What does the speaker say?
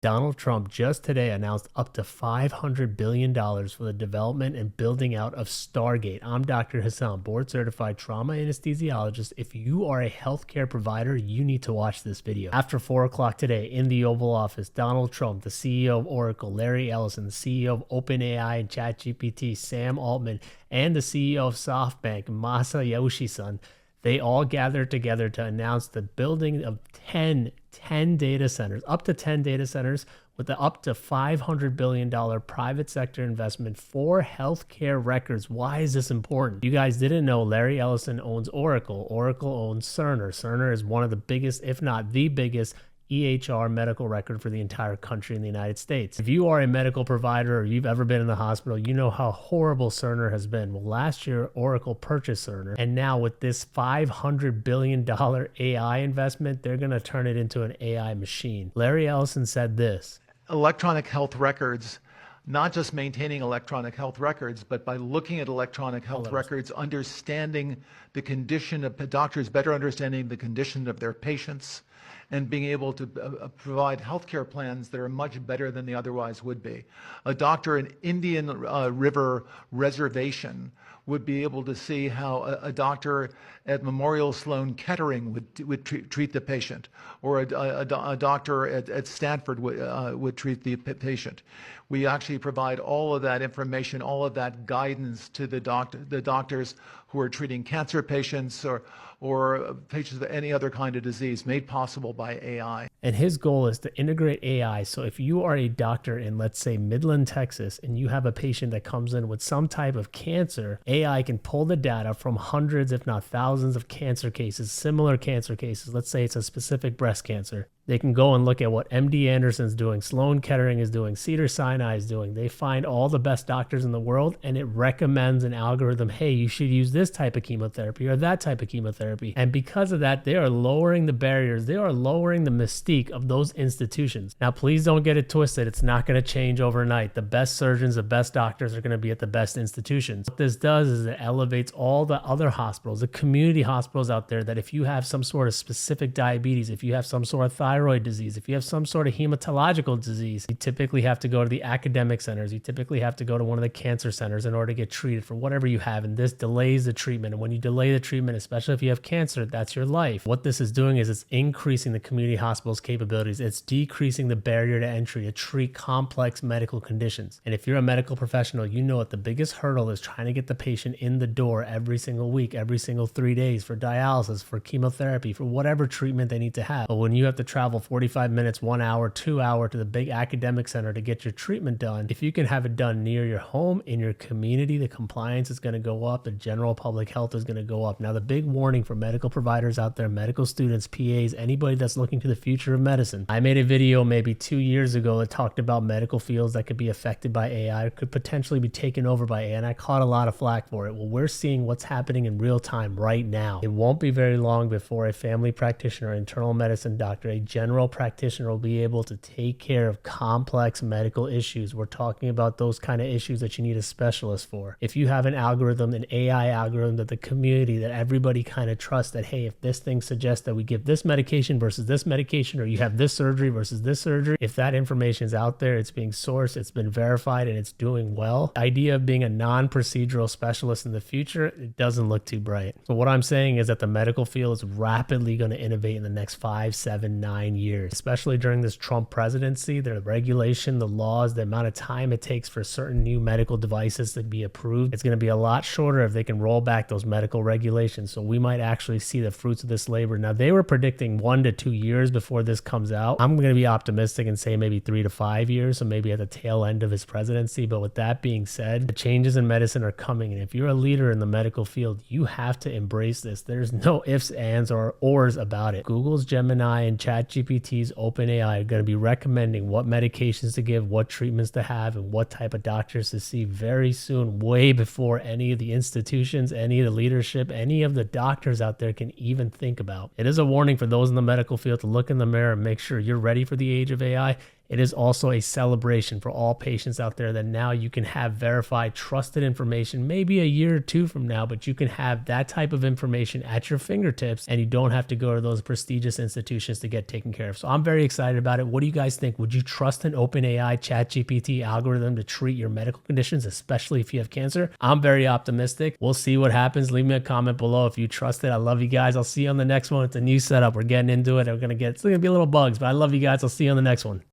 Donald Trump just today announced up to $500 billion for the development and building out of Stargate. I'm Dr. Hassan, board certified trauma anesthesiologist. If you are a healthcare provider, you need to watch this video. After 4 o'clock today in the Oval Office, Donald Trump, the CEO of Oracle, Larry Ellison, the CEO of OpenAI and ChatGPT, Sam Altman, and the CEO of SoftBank, Masayoshi-san, they all gathered together to announce the building of 10 data centers, up to 10 data centers with the up to $500 billion private sector investment for healthcare records. Why is this important? You guys didn't know Larry Ellison owns Oracle. Oracle owns Cerner. Cerner is one of the biggest, if not the biggest, EHR medical record for the entire country in the United States. If you are a medical provider or you've ever been in the hospital, you know how horrible Cerner has been. Well, last year, Oracle purchased Cerner, and now with this $500 billion AI investment, they're going to turn it into an AI machine. Larry Ellison said this: electronic health records, not just maintaining electronic health records, but by looking at electronic health records, understanding the condition of doctors, better understanding the condition of their patients, and being able to provide healthcare plans that are much better than they otherwise would be. A doctor in Indian River Reservation would be able to see how a doctor at Memorial Sloan Kettering would treat the patient, or a doctor at Stanford would treat the patient. We actually provide all of that information, all of that guidance to the doctors who are treating cancer patients or patients with any other kind of disease, made possible by AI. And his goal is to integrate AI. So if you are a doctor in, let's say, Midland, Texas, and you have a patient that comes in with some type of cancer, AI can pull the data from hundreds, if not thousands of cancer cases, similar cancer cases. Let's say it's a specific breast cancer. They can go and look at what MD Anderson's doing, Sloan Kettering is doing, Cedars-Sinai is doing. They find all the best doctors in the world, and it recommends an algorithm. Hey, you should use this type of chemotherapy or that type of chemotherapy. And because of that, they are lowering the barriers. They are lowering the mystique of those institutions. Now, please don't get it twisted. It's not going to change overnight. The best surgeons, the best doctors are going to be at the best institutions. What this does is it elevates all the other hospitals, the community hospitals out there, that if you have some sort of specific diabetes, if you have some sort of thyroid disease, if you have some sort of hematological disease, you typically have to go to the academic centers. You typically have to go to one of the cancer centers in order to get treated for whatever you have. And this delays the treatment. And when you delay the treatment, especially if you have cancer, that's your life. What this is doing is it's increasing the community hospital's capabilities. It's decreasing the barrier to entry to treat complex medical conditions. And if you're a medical professional, you know what the biggest hurdle is: trying to get the patient in the door every single week, every single 3 days for dialysis, for chemotherapy, for whatever treatment they need to have. But when you have to travel 45 minutes, 1 hour, 2 hours to the big academic center to get your treatment done, if you can have it done near your home, in your community, the compliance is going to go up, the general public health is going to go up. Now, the big warning for medical providers out there, medical students, PAs, anybody that's looking to the future of medicine. I made a video maybe 2 years ago that talked about medical fields that could be affected by AI, or could potentially be taken over by AI, and I caught a lot of flack for it. Well, we're seeing what's happening in real time right now. It won't be very long before a family practitioner, internal medicine doctor, a general practitioner will be able to take care of complex medical issues. We're talking about those kind of issues that you need a specialist for. If you have an algorithm, an AI algorithm that the community, that everybody kind of trusts, that, hey, if this thing suggests that we give this medication versus this medication, or you have this surgery versus this surgery, if that information is out there, it's being sourced, it's been verified, and it's doing well, the idea of being a non-procedural specialist in the future, it doesn't look too bright. So what I'm saying is that the medical field is rapidly going to innovate in the next 5, 7, 9 years, especially during this Trump presidency. The regulation, the laws, the amount of time it takes for certain new medical devices to be approved, it's going to be a lot shorter if they can roll back those medical regulations. So we might actually see the fruits of this labor. Now, they were predicting 1 to 2 years before this comes out. I'm going to be optimistic and say maybe 3 to 5 years, so maybe at the tail end of his presidency. But with that being said, the changes in medicine are coming. And if you're a leader in the medical field, you have to embrace this. There's no ifs, ands, or ors about it. Google's Gemini and ChatGPT's OpenAI are going to be recommending what medications to give, what treatments to have, and what type of doctors to see very soon, way before any of the institutions, any of the leadership, any of the doctors out there can even think about. It is a warning for those in the medical field to look in the mirror and make sure you're ready for the age of AI. it is also a celebration for all patients out there that now you can have verified, trusted information, maybe a year or two from now, but you can have that type of information at your fingertips and you don't have to go to those prestigious institutions to get taken care of. So I'm very excited about it. What do you guys think? Would you trust an OpenAI ChatGPT algorithm to treat your medical conditions, especially if you have cancer? I'm very optimistic. We'll see what happens. Leave me a comment below if you trust it. I love you guys. I'll see you on the next one. It's a new setup. We're getting into it. It's going to be a little bugs, but I love you guys. I'll see you on the next one.